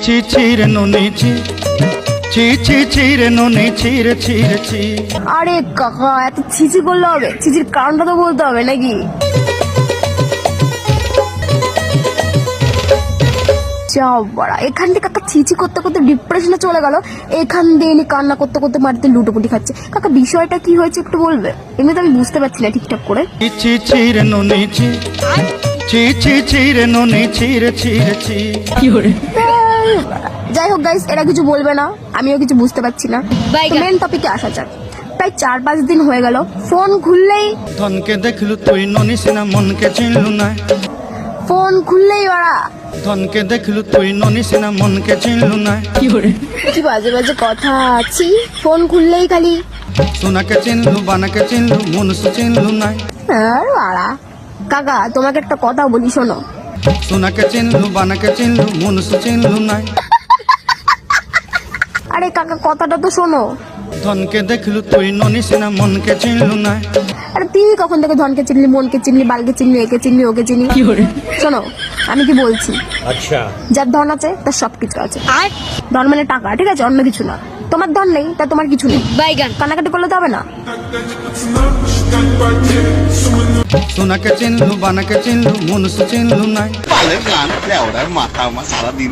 ছি ছি রে নুনি ছি ছি ছি ছি রে নুনি ছি রে ছি রে ছি। আরে কাকা এত ছিচি করলে হবে? ছিচির কারণটা তো বলতে হবে নাকি? যাও বাড়া, এখান থেকে কাকা ছিচি করতে করতে ডিপ্রেশনে চলে গেল, এখান দিয়ে ইনি কান্না করতে করতে মাটিতে লুটোপুটি খাচ্ছে। কাকা বিষয়টা কি হয়েছে একটু বলবে? এমনিতে আমি বুঝতে পারছি না ঠিকঠাক করে। ছি ছি ছি রে নুনি ছি ছি ছি ছি রে নুনি ছি রে ছি রে ছি। যাই হোক গাইস, এরা কিছু বলবে না, আমিও কিছু বুঝতে পারছি না। মেন টপিকে আসা যাক। প্রায় 4-5 দিন হয়ে গেল, ফোন খুললেই ধনকে দেখলু তুই ননি সিনা মনকে চিনলু না। ফোন খুললেই ওরা ধনকে দেখলু তুই ননি সিনা মনকে চিনলু না। কি বাজে বাজে কথা আছি, ফোন খুললেই খালি সোনাকে চিনলু বানাকে চিনলু মনুষ্য চিনলু না। আর বাড়া। কাকা তোমাকে একটা কথা বলি শোনো, সোনাকে চিনলু বানাকে চিনলু মনুষ্য চিনলু না। আরে কাকা কথাটা তো শোনো। ধনকে দেখলু তুই ননি সিনা মনকে চিনলু না। আরে তুই কখন থেকে ধনকে চিনলি, মনকে চিনলি, বালকে চিনলি, একে চিনলি, ওকে চিনি? শোনো আমি কি বলছি, আচ্ছা যার ধন আছে তার সবকিছু আছে। আর ধন মানে টাকা, ঠিক আছে, অন্য কিছু না। তোমার ধন নেই তা তোমার কিছু নেই, কানাকাটি করলে তো হবে না। সোনাকে চিনলু বানাকে চিনলু মনুষ্য চিনলু না। Paling ngantel dan mata mas salah di